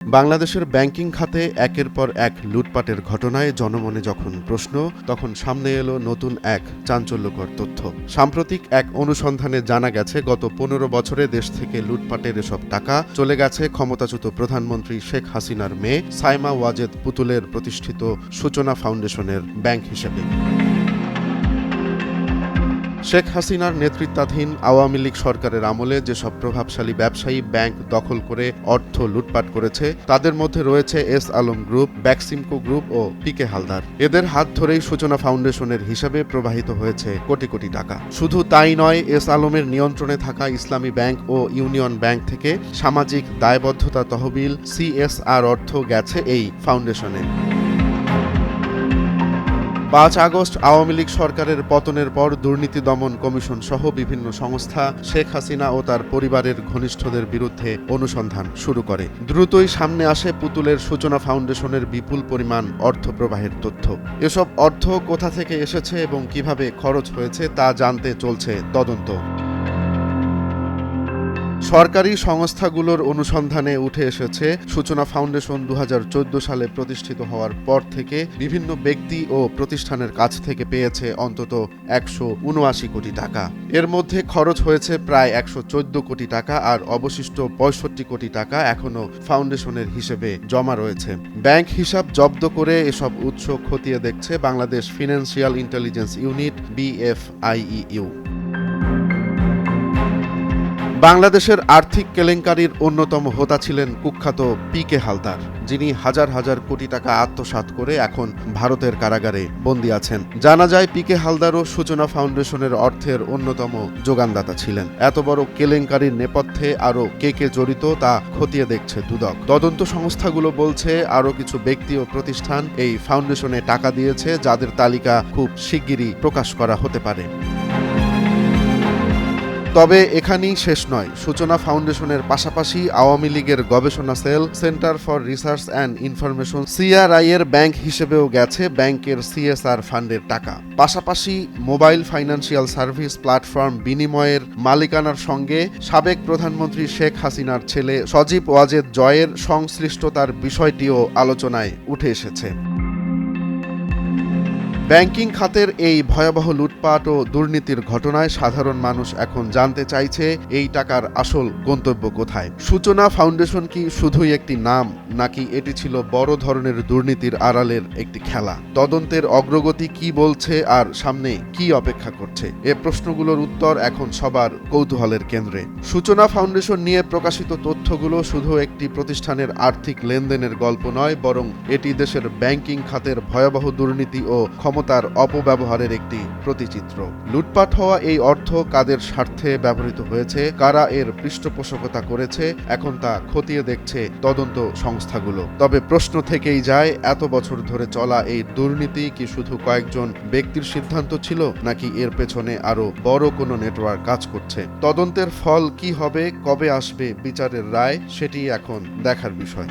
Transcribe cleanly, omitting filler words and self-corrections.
বাংলাদেশের ব্যাংকিং খাতে একের পর এক লুটপাটের ঘটনায় জনমনে যখন প্রশ্ন, তখন সামনে এলো নতুন এক চাঞ্চল্যকর তথ্য। সাম্প্রতিক এক অনুসন্ধানে জানা গেছে, গত ১৫ বছরে দেশ থেকে লুটপাটের এসব টাকা চলে গেছে ক্ষমতাচ্যুত প্রধানমন্ত্রী শেখ হাসিনার মেয়ে সাইমা ওয়াজেদ পুতুলের প্রতিষ্ঠিত সূচনা ফাউন্ডেশনের ব্যাংক হিসেবে। শেখ হাসিনার নেতৃত্বাধীন আওয়ামী লীগ সরকারের আমলে যেসব প্রভাবশালী ব্যবসায়ী ব্যাংক দখল করে অর্থ লুটপাট করেছে, তাদের মধ্যে রয়েছে S Alam group, Beximco group ও পিকে হালদার। এদের হাত ধরেই সূচনা ফাউন্ডেশনের হিসাবে প্রবাহিত হয়েছে কোটি কোটি টাকা। শুধু তাই নয়, এস আলমের নিয়ন্ত্রণে থাকা ইসলামী ব্যাংক ও ইউনিয়ন ব্যাংক থেকে সামাজিক দায়বদ্ধতা তহবিল CSR অর্থ গেছে এই ফাউন্ডেশনে। ৫ আগস্ট আওয়ামী লীগ সরকারের পতনের পর দুর্নীতি দমন কমিশন সহ বিভিন্ন সংস্থা শেখ হাসিনা ও তার পরিবারের ঘনিষ্ঠদের বিরুদ্ধে অনুসন্ধান শুরু করে। দ্রুতই সামনে আসে পুতুলের সূচনা ফাউন্ডেশনের বিপুল পরিমাণ অর্থ প্রবাহের তথ্য। এসব অর্থ কোথা থেকে এসেছে এবং কিভাবে খরচ হয়েছে তা জানতে চলছে তদন্ত। সরকারি সংস্থাগুলোর অনুসন্ধানে উঠে এসেছে, সূচনা ফাউন্ডেশন ২০১৪ সালে প্রতিষ্ঠিত হওয়ার পর থেকে বিভিন্ন ব্যক্তি ও প্রতিষ্ঠানের কাছ থেকে পেয়েছে অন্তত ১৭৯ কোটি টাকা। এর মধ্যে খরচ হয়েছে প্রায় ১১৪ কোটি টাকা, আর অবশিষ্ট ৬৫ কোটি টাকা এখনও ফাউন্ডেশনের হিসেবে জমা রয়েছে। ব্যাংক হিসাব জব্দ করে এসব উৎস খতিয়ে দেখছে Bangladesh financial intelligence unit BFIEU। বাংলাদেশের আর্থিক কেলেঙ্কারির অন্যতম হোতা ছিলেন কুখ্যাত পিকে হালদার, যিনি হাজার হাজার কোটি টাকা আত্মসাৎ করে এখন ভারতের কারাগারে বন্দী আছেন। জানা যায়, পিকে হালদারও সূচনা ফাউন্ডেশনের অর্থের অন্যতম যোগানদাতা ছিলেন। এত বড় কেলেঙ্কারির নেপথ্যে আরও কে জড়িত তা খতিয়ে দেখছে দুদক। তদন্ত সংস্থাগুলো বলছে, আরও কিছু ব্যক্তি ও প্রতিষ্ঠান এই ফাউন্ডেশনে টাকা দিয়েছে, যাদের তালিকা খুব শিগগিরই প্রকাশ করা হতে পারে। তবে এখানেই শেষ নয়। সূচনা ফাউন্ডেশনের পাশাপাশি আওয়ামী লীগের গবেষণা সেল, centre for research and information CRI এর ব্যাংক হিসেবেও গেছে ব্যাংকের CSR ফান্ডের টাকা। পাশাপাশি মোবাইল ফাইন্যান্সিয়াল সার্ভিস প্ল্যাটফর্ম বিনিময়ের মালিকানার সঙ্গে সাবেক প্রধানমন্ত্রী শেখ হাসিনার ছেলে সজীব ওয়াজেদ জয়ের সংশ্লিষ্টতার বিষয়টিও আলোচনায় উঠে এসেছে। ব্যাংকিং খাতের এই ভয়াবহ লুটপাট ও দুর্নীতির ঘটনায় সাধারণ মানুষ এখন জানতে চাইছে, এই টাকার আসল গন্তব্য কোথায়? সূচনা ফাউন্ডেশন কি শুধুই একটি নাম, নাকি এটি ছিল বড় ধরনের দুর্নীতির আড়ালের একটি খেলা? তদন্তের অগ্রগতি কি বলছে, আর সামনে কি অপেক্ষা করছে? এ প্রশ্নগুলোর উত্তর এখন সবার কৌতূহলের কেন্দ্রে। সূচনা ফাউন্ডেশন নিয়ে প্রকাশিত তথ্যগুলো শুধু একটি প্রতিষ্ঠানের আর্থিক লেনদেনের গল্প নয়, বরং এটি দেশের ব্যাংকিং খাতের ভয়াবহ দুর্নীতি ও তার অপব্যবহারের একটি প্রতিচিত্র। লুটপাট হওয়া এই অর্থ কাদের স্বার্থে ব্যবহৃত হয়েছে, কারা এর পৃষ্ঠপোষকতা করেছে, এখন তা খতিয়ে দেখছে তদন্ত সংস্থাগুলো। তবে প্রশ্ন থেকেই যায়, এত বছর ধরে চলা এই দুর্নীতি কি শুধু কয়েকজন ব্যক্তির সিদ্ধান্ত ছিল, নাকি এর পেছনে আরো বড় কোনো নেটওয়ার্ক কাজ করছে? তদন্তের ফল কি হবে, কবে আসবে বিচারের রায়, সেটি এখন দেখার বিষয়।